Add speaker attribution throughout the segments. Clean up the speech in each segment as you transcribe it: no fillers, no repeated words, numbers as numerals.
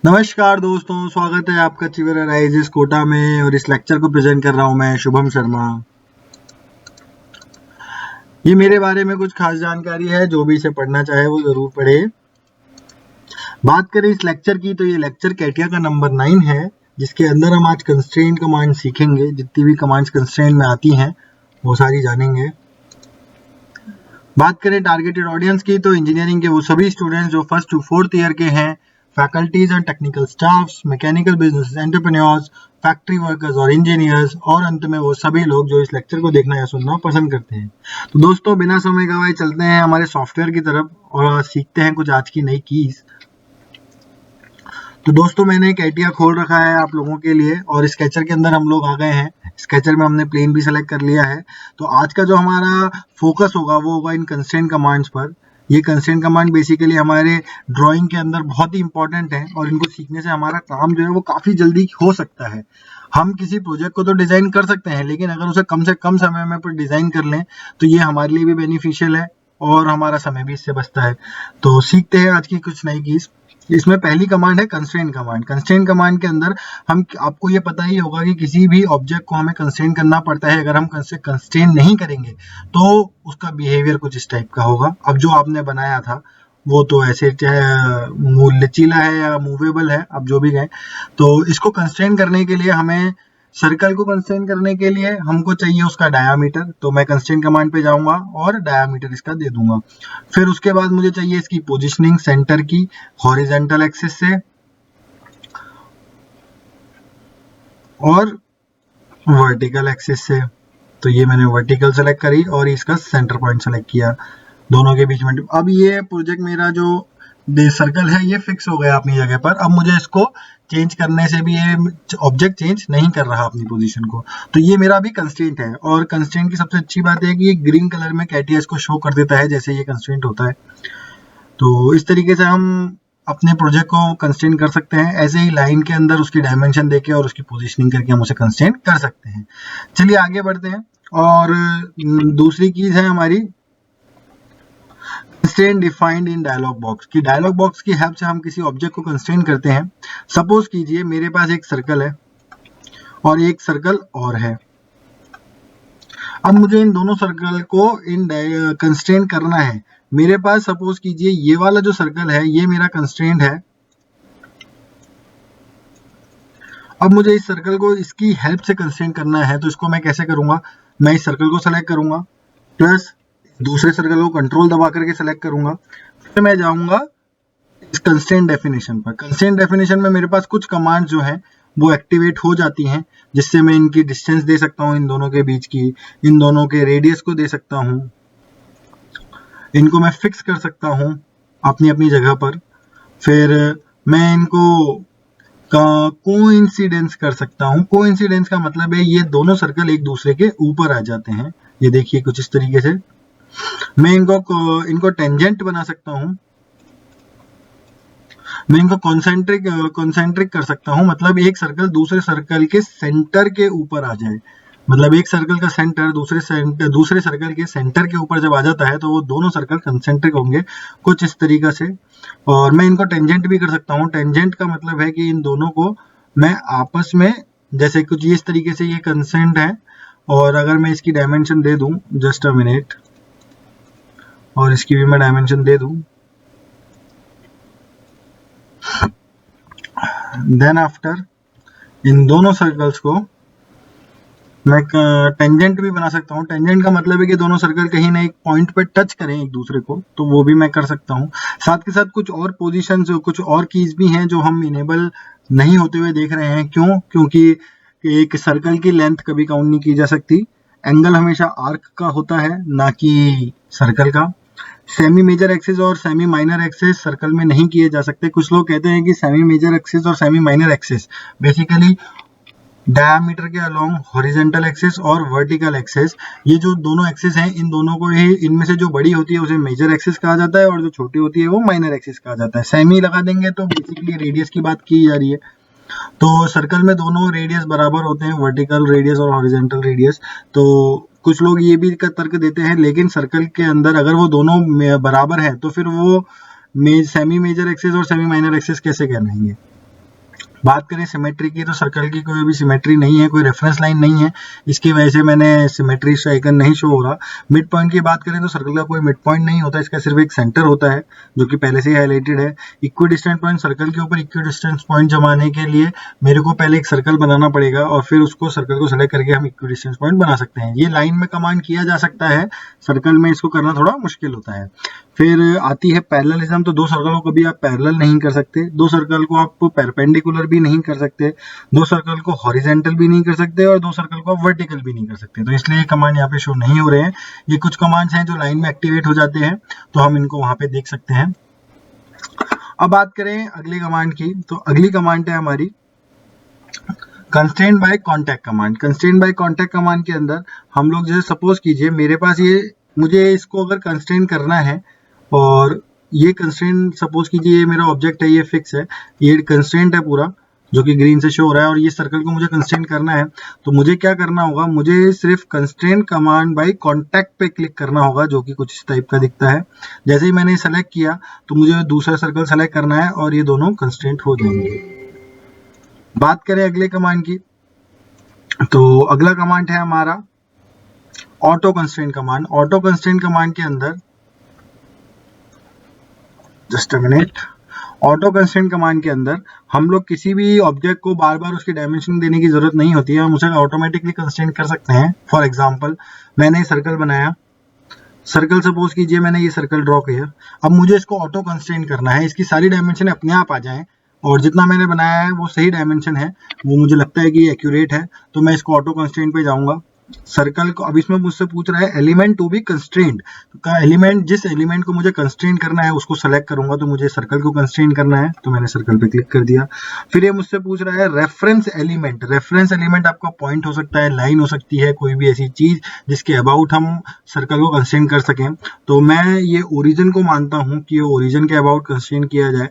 Speaker 1: नमस्कार दोस्तों, स्वागत है आपका चिवर राइजेस कोटा में। और इस लेक्चर को प्रेजेंट कर रहा हूं मैं शुभम शर्मा। ये मेरे बारे में कुछ खास जानकारी है, जो भी इसे पढ़ना चाहे वो जरूर पढ़े। बात करें इस लेक्चर की, तो ये लेक्चर कैटिया का नंबर 9 है, जिसके अंदर हम आज कंस्ट्रेंट कमांड सीखेंगे। जितनी भी कमांड्स कंस्ट्रेंट में आती हैं वो सारी जानेंगे। बात करें टारगेटेड ऑडियंस की, तो इंजीनियरिंग के वो सभी स्टूडेंट्स जो फर्स्ट टू फोर्थ ईयर के हैं, faculties and technical staffs, mechanical business entrepreneurs, factory workers और इंजीनियर्स, और अंत में वो सभी लोग जो इस लेक्चर को देखना या सुनना पसंद करते हैं। तो दोस्तों, बिना समय गवाए चलते हैं हमारे सॉफ्टवेयर की तरफ और सीखते हैं कुछ आज की नई कीज। तो दोस्तों, मैंने कैटिया खोल रखा है आप लोगों के लिए, और स्केचर के अंदर हम लोग आ गए हैं। स्केचर में हमने प्लेन भी सेलेक्ट कर लिया है। तो आज का जो हमारा फोकस होगा वो होगा इन कंस्ट्रेंट कमांड्स पर। ये कंस्ट्रेंट कमांड बेसिकली हमारे ड्राइंग के अंदर बहुत ही इंपॉर्टेंट है, और इनको सीखने से हमारा काम जो है वो काफ़ी जल्दी हो सकता है। हम किसी प्रोजेक्ट को तो डिज़ाइन कर सकते हैं, लेकिन अगर उसे कम से कम समय में पर डिज़ाइन कर लें तो ये हमारे लिए भी बेनिफिशियल है और हमारा समय भी इससे बचता है। तो सीखते हैं आज की कुछ नई चीज़। इसमें पहली कमांड है कंस्ट्रेंट कमांड। कंस्ट्रेंट कमांड के अंदर आपको ये पता ही होगा कि किसी भी ऑब्जेक्ट को हमें कंस्ट्रेंट करना पड़ता है। अगर हम कंस्ट्रेंट नहीं करेंगे तो उसका बिहेवियर कुछ इस टाइप का होगा। अब जो आपने बनाया था वो तो ऐसे चाहे लचीला है या मूवेबल है, अब जो भी कहें। तो इसको कंस्ट्रेंट करने के लिए हमें सर्कल को कंस्ट्रेंट करने के लिए हमको चाहिए उसका डायामीटर। तो मैं कंस्ट्रेंट कमांड पे जाऊंगा और डायामीटर इसका दे दूंगा। फिर उसके बाद मुझे चाहिए इसकी पोजीशनिंग सेंटर की हॉरिजॉन्टल एक्सिस से और वर्टिकल एक्सिस से। तो ये मैंने वर्टिकल सेलेक्ट करी और इसका सेंटर पॉइंट सेलेक्ट किया दोनों के बीच में। अब ये प्रोजेक्ट मेरा जो सर्कल है ये फिक्स हो गया अपनी जगह पर। अब मुझे इसको चेंज करने से भी ये ऑब्जेक्ट चेंज नहीं कर रहा अपनी पोजीशन को। तो ये मेरा भी कंस्ट्रेंट है, और कंस्ट्रेंट की सबसे अच्छी बात है कि ये ग्रीन कलर में कैटिया इसको शो कर देता है जैसे ये कंस्ट्रेंट होता है। तो इस तरीके से हम अपने प्रोजेक्ट को कंस्ट्रेंट कर सकते हैं। ऐसे ही लाइन के अंदर उसकी डायमेंशन देके और उसकी पोजीशनिंग करके हम उसे कंस्ट्रेंट कर सकते हैं। चलिए आगे बढ़ते हैं। और दूसरी चीज है हमारी constraint defined in dialog box. की डायलॉग बॉक्स की हेल्प से हम किसी ऑब्जेक्ट को कंस्ट्रेंट करते हैं। सपोज कीजिए मेरे पास एक सर्कल है और एक सर्कल और है। अब मुझे इन दोनों सर्कल को कंस्ट्रेंट करना है। मेरे पास सपोज कीजिए ये वाला जो सर्कल है ये मेरा कंस्ट्रेंट है। अब मुझे इस सर्कल को इसकी हेल्प से कंस्ट्रेंट करना है। तो इसको मैं कैसे करूंगा? मैं इस सर्कल को सेलेक्ट करूंगा, प्लस दूसरे सर्कल को कंट्रोल दबा करके सेलेक्ट करूंगा। फिर मैं जाऊंगा इस कंस्ट्रेंट डेफिनेशन पर। कंस्ट्रेंट डेफिनेशन में मेरे पास कुछ कमांड जो है वो एक्टिवेट हो जाती हैं, जिससे मैं इनकी डिस्टेंस दे सकता हूँ, इन दोनों के बीच की, इन दोनों के रेडियस को दे सकता हूँ, इनको मैं फिक्स कर सकता हूँ अपनी अपनी जगह पर। फिर मैं इनको कोइंसिडेंस कर सकता हूँ। कोइंसिडेंस का मतलब है ये दोनों सर्कल एक दूसरे के ऊपर आ जाते हैं। ये देखिए कुछ इस तरीके से। मैं इनको टेंजेंट बना सकता हूँ। मैं इनको कॉन्सेंट्रिक कर सकता हूँ, मतलब एक सर्कल दूसरे सर्कल के सेंटर के ऊपर आ जाए। मतलब एक सर्कल का सेंटर दूसरे सर्कल के सेंटर के ऊपर जब आ जाता है तो वो दोनों सर्कल कंसेंट्रिक होंगे कुछ इस तरीके से। और मैं इनको टेंजेंट भी कर सकता हूँ। टेंजेंट का मतलब है कि इन दोनों को मैं आपस में, जैसे कुछ इस तरीके से ये कंसेंट है, और अगर मैं इसकी डायमेंशन दे दूं, जस्ट अ मिनट, और इसकी भी मैं डायमेंशन दे दूं, देन आफ्टर इन दोनों सर्कल्स को मैं टेंजेंट भी बना सकता हूँ। टेंजेंट का मतलब है कि दोनों सर्कल कहीं ना एक पॉइंट पे टच करें एक दूसरे को, तो वो भी मैं कर सकता हूँ। साथ के साथ कुछ और पोजीशंस, कुछ और कीज भी हैं जो हम इनेबल नहीं होते हुए देख रहे हैं। क्यों? क्योंकि एक सर्कल की लेंथ कभी काउंट नहीं की जा सकती। एंगल हमेशा आर्क का होता है, ना कि सर्कल का। सेमी मेजर एक्सिस और सेमी माइनर एक्सिस सर्कल में नहीं किए जा सकते। कुछ लोग कहते हैं कि सेमी मेजर एक्सिस और semi minor axis basically diameter के अलोंग हॉरिजॉन्टल एक्सिस और वर्टिकल एक्सिस, ये जो दोनों एक्सिस हैं, इन दोनों को ही, इनमें से जो बड़ी होती है उसे मेजर एक्सिस कहा जाता है और जो छोटी होती है वो माइनर एक्सिस कहा जाता है। सेमी लगा देंगे तो बेसिकली रेडियस की बात की जा रही है। तो सर्कल में दोनों रेडियस बराबर होते हैं, वर्टिकल रेडियस और हॉरिजॉन्टल रेडियस। तो कुछ लोग ये भी का तर्क देते हैं, लेकिन सर्कल के अंदर अगर वो दोनों बराबर है तो फिर वो सेमी मेजर एक्सिस और सेमी माइनर एक्सिस कैसे कहलाएंगे? बात करें सिमेट्री की, तो सर्कल की कोई भी सिमेट्री नहीं है, कोई रेफरेंस लाइन नहीं है, इसकी वजह से मैंने सिमेट्री आइकन नहीं शो हो रहा। मिड पॉइंट की बात करें तो सर्कल का कोई मिड पॉइंट नहीं होता, इसका सिर्फ एक सेंटर होता है जो कि पहले से ही हाईलाइटेड है। इक्वी डिस्टेंस पॉइंट, सर्कल के ऊपर इक्वी डिस्टेंस पॉइंट जमाने के लिए मेरे को पहले एक सर्कल बनाना पड़ेगा और फिर उसको सर्कल को सेलेक्ट करके हम इक्वी डिस्टेंस पॉइंट बना सकते हैं। ये लाइन में कमांड किया जा सकता है, सर्कल में इसको करना थोड़ा मुश्किल होता है। फिर आती है पैरेललिज्म, तो दो सर्कल को कभी आप पैरेलल नहीं कर सकते, दो सर्कल को आप परपेंडिकुलर भी नहीं कर सकते, दो सर्कल को हॉरिजेंटल भी नहीं कर सकते और दो सर्कल को आप वर्टिकल भी नहीं कर सकते। तो इसलिए ये कमांड यहाँ पे शो नहीं हो रहे हैं। ये कुछ कमांड्स हैं जो लाइन में एक्टिवेट हो जाते हैं, तो हम इनको वहां पे देख सकते हैं। अब बात करें अगली कमांड की, तो अगली कमांड है हमारी constraint by contact command. Constraint by contact command के अंदर हम लोग जैसे सपोज कीजिए मेरे पास मुझे इसको अगर कंस्ट्रेंट करना है और ये कंस्ट्रेंट सपोज कीजिए ये मेरा ऑब्जेक्ट है, ये फिक्स है, ये कंस्ट्रेंट है पूरा जो कि ग्रीन से शो हो रहा है और ये सर्कल को मुझे कंस्ट्रेंट करना है, तो मुझे क्या करना होगा, मुझे सिर्फ कंस्ट्रेंट कमांड बाय कांटेक्ट पे क्लिक करना होगा जो कि कुछ इस टाइप का दिखता है। जैसे ही मैंने सेलेक्ट किया तो मुझे दूसरा सर्कल सेलेक्ट करना है और ये दोनों कंस्ट्रेंट हो जाएंगे। बात करें अगले कमांड की, तो अगला कमांड है हमारा auto constraint command. Auto constraint command के अंदर just a minute, auto constraint command के अंदर हम लोग किसी भी ऑब्जेक्ट को बार बार उसकी डायमेंशन देने की जरूरत नहीं होती है, हम उसे ऑटोमेटिकली कंस्ट्रेंट कर सकते हैं। फॉर एग्जांपल मैंने सर्कल बनाया, सर्कल सपोज कीजिए मैंने ये सर्कल ड्रॉ किया, अब मुझे इसको ऑटो कंस्ट्रेंट करना है, इसकी सारी डायमेंशन अपने आप आ जाएं और जितना मैंने बनाया है वो सही डायमेंशन है, वो मुझे लगता है कि एक्यूरेट है, तो मैं इसको ऑटो कंस्ट्रेंट पे जाऊंगा। सर्कल को अब इसमें मुझसे पूछ रहा है एलिमेंट टू बी कंस्ट्रेंट का, एलिमेंट जिस एलिमेंट को मुझे कंस्ट्रेंट करना है उसको सेलेक्ट करूंगा, तो मुझे सर्कल को कंस्ट्रेंट करना है, तो मैंने सर्कल पे क्लिक कर दिया। फिर ये मुझसे पूछ रहा है रेफरेंस एलिमेंट। रेफरेंस एलिमेंट आपका पॉइंट हो सकता है, लाइन हो सकती है, कोई भी ऐसी चीज जिसके अबाउट हम सर्कल को कंस्ट्रेंट कर सकें, तो मैं ये ओरिजिन को मानता हूं कि ये ओरिजिन के अबाउट कंस्ट्रेंट किया जाए।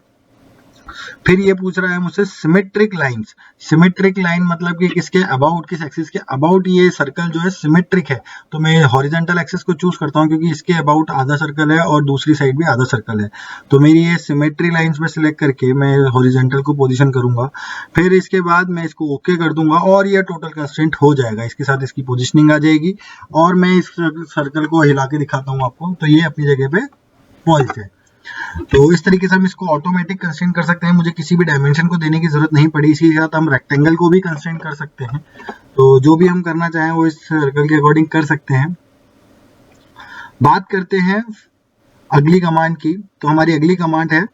Speaker 1: फिर ये पूछ रहा है मुझसे सिमेट्रिक लाइंस। सिमेट्रिक लाइन मतलब कि किसके अबाउट, किस एक्सिस के अबाउट ये सर्कल जो है सिमेट्रिक है, तो मैं हॉरिजॉन्टल एक्सिस को चूज करता हूं क्योंकि इसके अबाउट आधा सर्कल है और दूसरी साइड भी आधा सर्कल है, तो मेरी ये सिमेट्री लाइंस में सिलेक्ट करके मैं हॉरिजॉन्टल को पोजीशन करूंगा। फिर इसके बाद मैं इसको ओके कर दूंगा और ये टोटल कंस्ट्रेंट हो जाएगा, इसके साथ इसकी पोजिशनिंग आ जाएगी और मैं इस सर्कल को हिला के दिखाता हूँ आपको, तो ये अपनी जगह पे पॉइंट है। तो इस तरीके से हम इसको ऑटोमेटिक कंस्ट्रेंट कर सकते हैं, मुझे किसी भी डायमेंशन को देने की जरूरत नहीं पड़ी। इसी के साथ हम रेक्टेंगल को भी कंस्ट्रेंट कर सकते हैं, तो जो भी हम करना चाहें वो इस सर्कल के अकॉर्डिंग कर सकते हैं। बात करते हैं अगली कमांड की, तो हमारी अगली कमांड है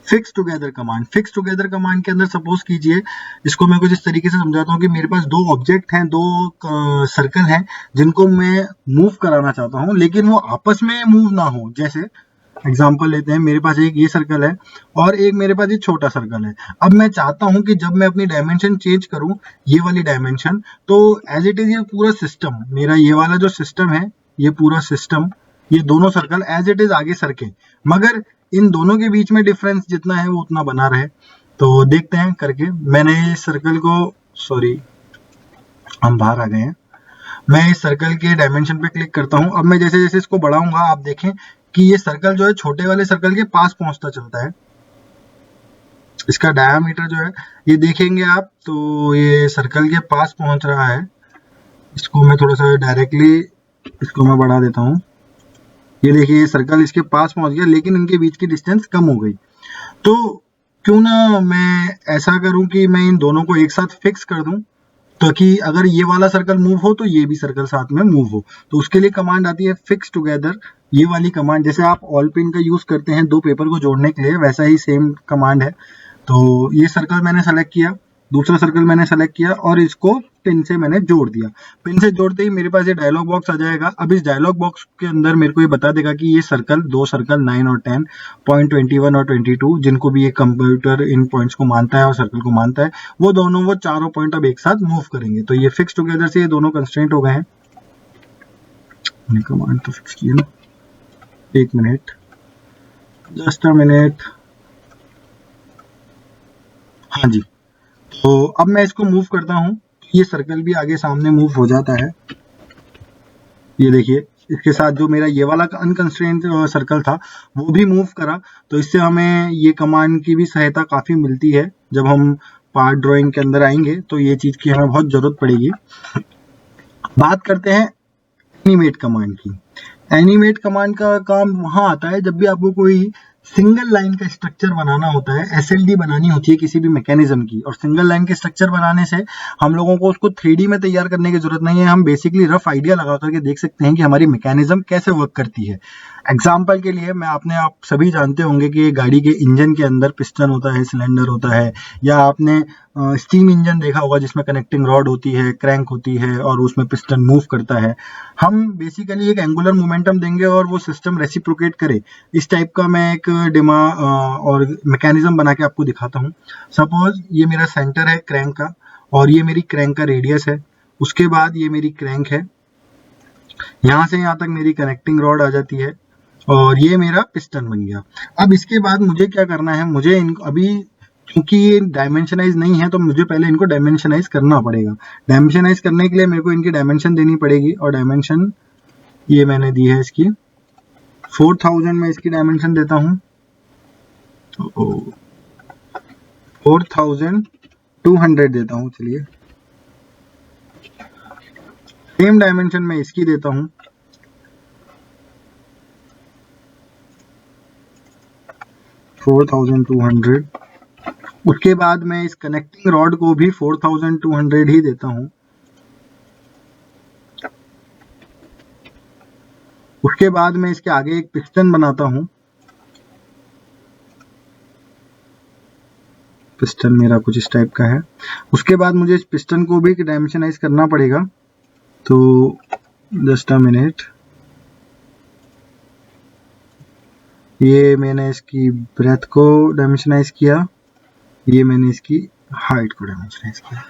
Speaker 1: fix together command. Fix together command के अंदर सपोज कीजिए, इसको मैं कुछ इस तरीके से समझाता हूँ कि मेरे पास दो ऑब्जेक्ट हैं, दो सर्कल हैं जिनको मैं मूव कराना चाहता हूँ लेकिन वो आपस में मूव ना हो। जैसे एग्जाम्पल लेते हैं, मेरे पास एक ये सर्कल है और एक मेरे पास ये छोटा सर्कल है। अब मैं चाहता हूं कि जब मैं अपनी डायमेंशन चेंज करूं, ये वाली डायमेंशन, तो एज इट इज ये पूरा सिस्टम, मेरा ये वाला जो सिस्टम है, ये पूरा सिस्टम, ये दोनों सर्कल एज इट इज आगे सरके, मगर इन दोनों के बीच में डिफरेंस जितना है वो उतना बना रहे। तो देखते हैं करके, मैंने इस सर्कल को, सॉरी हम बाहर आ गए हैं, मैं इस सर्कल के डायमेंशन पे क्लिक करता हूं। अब मैं जैसे जैसे इसको बढ़ाऊंगा आप देखें कि ये सर्कल जो है छोटे वाले सर्कल के पास पहुंचता चलता है। इसका डायामीटर जो है ये देखेंगे आप, तो ये सर्कल के पास पहुंच रहा है। इसको मैं थोड़ा सा डायरेक्टली इसको मैं बढ़ा देता हूं, ये देखिए ये सर्कल इसके पास पहुंच गया लेकिन इनके बीच की डिस्टेंस कम हो गई। तो क्यों ना मैं ऐसा करूं कि मैं इन दोनों को एक साथ फिक्स कर दूं, ताकि अगर ये वाला सर्कल मूव हो तो ये भी सर्कल साथ में मूव हो। तो उसके लिए कमांड आती है फिक्स टुगेदर। ये वाली कमांड जैसे आप ऑल पिन का यूज करते हैं दो पेपर को जोड़ने के लिए, वैसा ही सेम कमांड है। तो ये सर्कल मैंने सेलेक्ट किया, दूसरा सर्कल मैंने सेलेक्ट किया और इसको पिन से मैंने जोड़ दिया। पिन से जोड़ते ही मेरे पास ये डायलॉग बॉक्स आ जाएगा। अब इस डायलॉग बॉक्स के अंदर मेरे को ये बता देगा कि ये सर्कल, दो सर्कल 9 और 10, पॉइंट 21 और 22, जिनको भी ये कंप्यूटर इन पॉइंट्स को मानता है और सर्कल को मानता है, वो दोनों वो चारों पॉइंट अब एक साथ मूव करेंगे। तो ये फिक्स टुगेदर से ये दोनों कंस्ट्रेंट हो गए हैं। कमांड तो फिक्स किया ना, एक मिनट, जस्ट अ मिनट, हाँ जी। तो अब मैं इसको मूव करता हूं, ये सर्कल भी आगे सामने मूव हो जाता है। ये देखिए इसके साथ जो मेरा ये वाला अनकंस्ट्रेंट सर्कल था वो भी मूव करा। तो इससे हमें ये कमांड की भी सहायता काफी मिलती है जब हम पार्ट ड्राइंग के अंदर आएंगे तो ये चीज़ की हमें बहुत ज़रूरत पड़ेगी। बात करते हैं एनिमेट कमांड की। एनिमेट कमांड का काम वहाँ आता है जब भी आपको कोई सिंगल लाइन का स्ट्रक्चर बनाना होता है, एसएलडी बनानी होती है किसी भी मैकेनिज्म की, और सिंगल लाइन के स्ट्रक्चर बनाने से हम लोगों को उसको 3D में तैयार करने की जरूरत नहीं है। हम बेसिकली रफ आइडिया लगा करके देख सकते हैं कि हमारी मैकेनिज्म कैसे वर्क करती है। एग्जाम्पल के लिए आप सभी जानते होंगे कि गाड़ी के इंजन के अंदर पिस्टन होता है, सिलेंडर होता है, या आपने स्टीम इंजन देखा होगा जिसमें कनेक्टिंग रॉड होती है, क्रैंक होती है और उसमें पिस्टन मूव करता है। हम बेसिकली एक एंगुलर मोमेंटम देंगे और वो सिस्टम रेसिप्रोकेट करे, इस टाइप का मैं एक और मैकेनिज्म बना के आपको दिखाता हूँ। सपोज ये मेरा सेंटर है क्रैंक का और ये मेरी क्रैंक का रेडियस है। उसके बाद ये मेरी क्रैंक है, यहाँ से यहाँ तक मेरी कनेक्टिंग रॉड आ जाती है और ये मेरा पिस्टन बन गया। अब इसके बाद मुझे क्या करना है, मुझे इनको अभी क्योंकि ये डायमेंशनाइज नहीं है तो मुझे पहले इनको डायमेंशनाइज करना पड़ेगा। डायमेंशनाइज करने के लिए मेरे को इनकी डायमेंशन देनी पड़ेगी और डायमेंशन ये मैंने दी है इसकी 4000 में इसकी डायमेंशन देता हूँ। 4200 देता हूँ। चलिए सेम डायमेंशन में इसकी देता हूँ 4200। उसके बाद मैं इस कनेक्टिंग रॉड को भी 4200 ही देता हूँ। उसके बाद मैं इसके आगे एक पिस्टन बनाता हूँ। पिस्टन मेरा कुछ इस टाइप का है। उसके बाद मुझे इस पिस्टन को भी डायमेंशनाइज करना पड़ेगा, तो जस्ट अ मिनट। ये मैंने इसकी ब्रेथ को डायमेंशनाइज किया, ये मैंने इसकी हाइट को डायमेंशनाइज किया।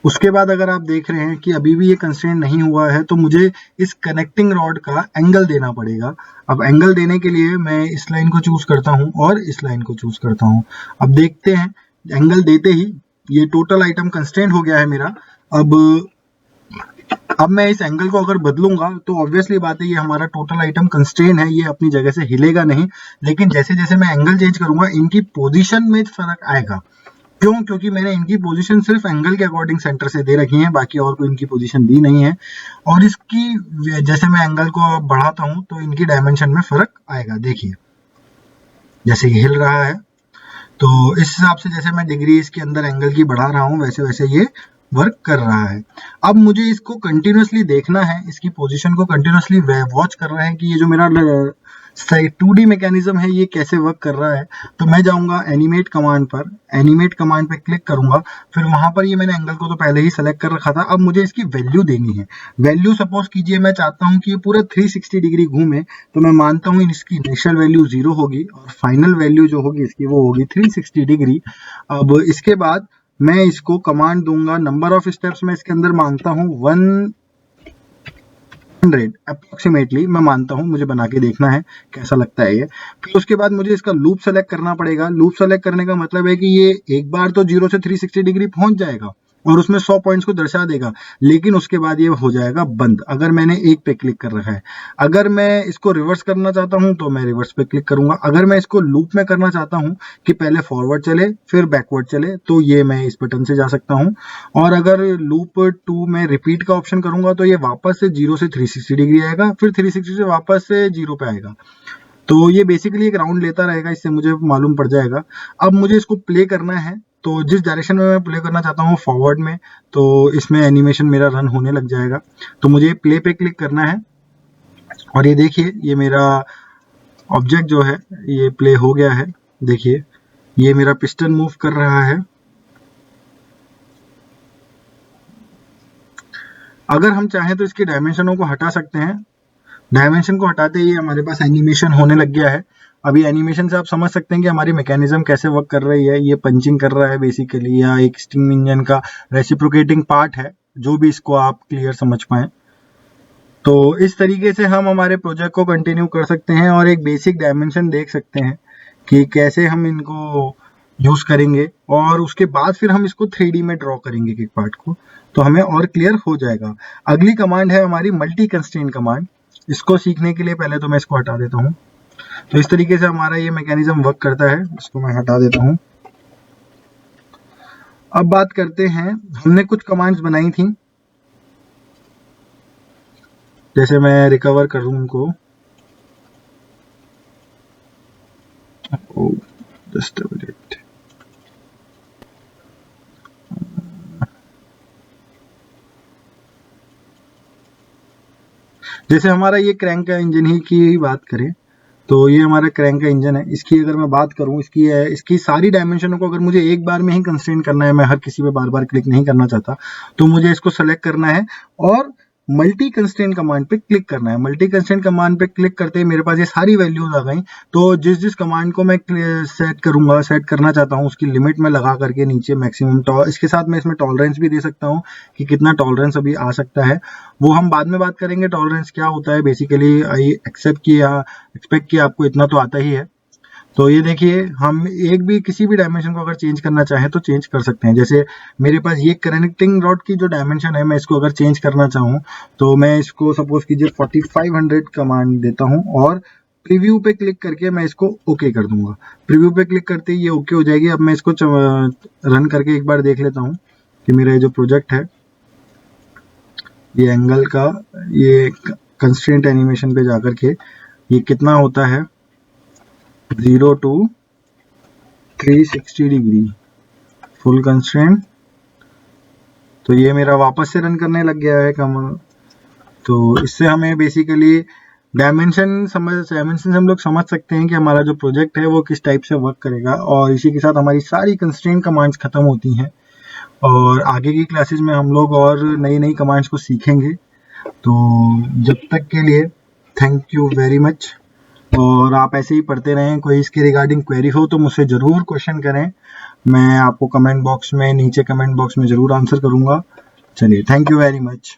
Speaker 1: उसके बाद अगर आप देख रहे हैं कि अभी भी ये कंस्ट्रेंट नहीं हुआ है तो मुझे इस कनेक्टिंग रॉड का एंगल देना पड़ेगा। अब एंगल देने के लिए मैं इस लाइन को चूज करता हूं और इस लाइन को चूज करता हूं। अब देखते हैं एंगल देते ही ये टोटल आइटम कंस्ट्रेंट हो गया है मेरा। अब मैं इस एंगल को अगर बदलूंगा तो ऑब्वियसली बात है ये हमारा टोटल आइटम कंस्ट्रेंट है, ये अपनी जगह से हिलेगा नहीं। लेकिन जैसे जैसे मैं एंगल चेंज करूंगा इनकी पोजीशन में फर्क आएगा। क्यों? क्योंकि मैंने इनकी पोजीशन सिर्फ एंगल के अकॉर्डिंग सेंटर से दे रखी है, बाकी और कोई इनकी पोजीशन दी नहीं है। और इसकी जैसे मैं एंगल को बढ़ाता हूं तो इनकी डायमेंशन में फर्क आएगा। देखिए जैसे ये हिल रहा है तो इस हिसाब से जैसे मैं डिग्री इसके अंदर एंगल की बढ़ा रहा हूं वैसे वैसे ये वर्क कर रहा है। अब मुझे इसको कंटिन्यूसली देखना है, इसकी पोजीशन को कंटिन्यूसली वॉच कर रहा है कि ये जो मेरा 2D मैकेनिज्म है ये कैसे वर्क कर रहा है। तो मैं जाऊंगा एनिमेट कमांड पर, एनिमेट कमांड पे क्लिक करूंगा, फिर वहां पर ये मैंने एंगल को तो पहले ही सेलेक्ट कर रखा था। अब मुझे इसकी वैल्यू देनी है। वैल्यू सपोज कीजिए मैं चाहता हूं कि ये पूरा 360 डिग्री घूमे, तो मैं मानता हूं इसकी इनिशियल वैल्यू 0 होगी और फाइनल वैल्यू जो होगी इसकी वो होगी 360 डिग्री। अब इसके बाद मैं इसको कमांड दूंगा, नंबर ऑफ स्टेप्स मैं इसके अंदर मांगता हूं 100 अप्रोक्सीमेटली मैं मानता हूं, मुझे बना के देखना है कैसा लगता है ये। फिर उसके बाद मुझे इसका लूप सेलेक्ट करना पड़ेगा। लूप सेलेक्ट करने का मतलब है कि ये एक बार तो 0 से 360 डिग्री पहुंच जाएगा और उसमें 100 पॉइंट्स को दर्शा देगा, लेकिन उसके बाद ये हो जाएगा बंद अगर मैंने एक पे क्लिक कर रखा है। अगर मैं इसको रिवर्स करना चाहता हूं तो मैं रिवर्स पे क्लिक करूंगा। अगर मैं इसको लूप में करना चाहता हूं कि पहले फॉरवर्ड चले फिर बैकवर्ड चले तो ये मैं इस बटन से जा सकता हूं। और अगर लूप 2 में रिपीट का ऑप्शन करूंगा तो ये वापस से 0 से 360 डिग्री आएगा, फिर 360 से वापस से 0 पे आएगा। तो ये बेसिकली एक राउंड लेता रहेगा, इससे मुझे मालूम पड़ जाएगा। अब मुझे इसको प्ले करना है, तो जिस डायरेक्शन में मैं प्ले करना चाहता हूँ फॉरवर्ड में, तो इसमें एनिमेशन मेरा रन होने लग जाएगा। तो मुझे प्ले पे क्लिक करना है और ये देखिए ये मेरा ऑब्जेक्ट जो है ये प्ले हो गया है। देखिए ये मेरा पिस्टन मूव कर रहा है। अगर हम चाहें तो इसकी डायमेंशनों को हटा सकते हैं। डायमेंशन को हटाते ही हमारे पास एनिमेशन होने लग गया है। अभी एनिमेशन से आप समझ सकते हैं कि हमारी मैकेनिज्म कैसे वर्क कर रही है। ये पंचिंग कर रहा है बेसिकली, या एक स्टीम इंजन का रेसिप्रोकेटिंग पार्ट है, जो भी इसको आप क्लियर समझ पाए। तो इस तरीके से हम हमारे प्रोजेक्ट को कंटिन्यू कर सकते हैं और एक बेसिक डायमेंशन देख सकते हैं कि कैसे हम इनको यूज करेंगे, और उसके बाद फिर हम इसको 3D में ड्रॉ करेंगे एक पार्ट को, तो हमें और क्लियर हो जाएगा। अगली कमांड है हमारी मल्टी कंस्ट्रेंट कमांड। इसको सीखने के लिए पहले तो मैं इसको हटा देता हूँ। तो इस तरीके से हमारा ये मैकेनिज्म वर्क करता है। इसको मैं हटा देता हूँ। अब बात करते हैं, हमने कुछ कमांड्स बनाई थी, जैसे मैं रिकवर करूँ उनको। Just a minute. जैसे हमारा ये क्रैंक का इंजन ही की बात करें तो ये हमारा क्रैंक का इंजन है। इसकी अगर मैं बात करूं, इसकी सारी डायमेंशनों को अगर मुझे एक बार में ही कंस्ट्रेंट करना है, मैं हर किसी पे बार बार क्लिक नहीं करना चाहता, तो मुझे इसको सेलेक्ट करना है और मल्टी कंस्ट्रेंट कमांड पे क्लिक करना है। मल्टी कंस्ट्रेंट कमांड पे क्लिक करते ही मेरे पास ये सारी वैल्यूज आ गई। तो जिस जिस कमांड को मैं सेट करना चाहता हूँ उसकी लिमिट में लगा करके नीचे मैक्सिमम इसके साथ मैं इसमें टॉलरेंस भी दे सकता हूँ कि कितना टॉलरेंस अभी आ सकता है, वो हम बाद में बात करेंगे टॉलरेंस क्या होता है। बेसिकली आई एक्सेप्ट एक्सपेक्ट किया आपको इतना तो आता ही है। तो ये देखिए, हम एक भी किसी भी डायमेंशन को अगर चेंज करना चाहें तो चेंज कर सकते हैं। जैसे मेरे पास ये कनेक्टिंग रॉड की जो डायमेंशन है, मैं इसको अगर चेंज करना चाहूँ तो मैं इसको सपोज कीजिए 4500 कमांड देता हूँ और प्रीव्यू पे क्लिक करके मैं इसको ओके कर दूंगा। प्रीव्यू पे क्लिक करते ही ये ओके हो जाएगी। अब मैं इसको रन करके एक बार देख लेता हूँ कि मेरा ये जो प्रोजेक्ट है, ये एंगल का, ये कंस्ट्रेंट एनिमेशन पे जाकर के ये कितना होता है, 0 to 360 डिग्री फुल कंस्ट्रेंट। तो ये मेरा वापस से रन करने लग गया है कमांड। तो इससे हमें बेसिकली डायमेंशन से हम लोग समझ सकते हैं कि हमारा जो प्रोजेक्ट है वो किस टाइप से वर्क करेगा। और इसी के साथ हमारी सारी कंस्ट्रेंट कमांड्स खत्म होती हैं और आगे की क्लासेस में हम लोग और नई नई कमांड्स को सीखेंगे। तो जब तक के लिए थैंक यू वेरी मच। और आप ऐसे ही पढ़ते रहें। कोई इसके रिगार्डिंग क्वेरी हो तो मुझसे ज़रूर क्वेश्चन करें, मैं आपको नीचे कमेंट बॉक्स में ज़रूर आंसर करूँगा। चलिए, थैंक यू वेरी मच।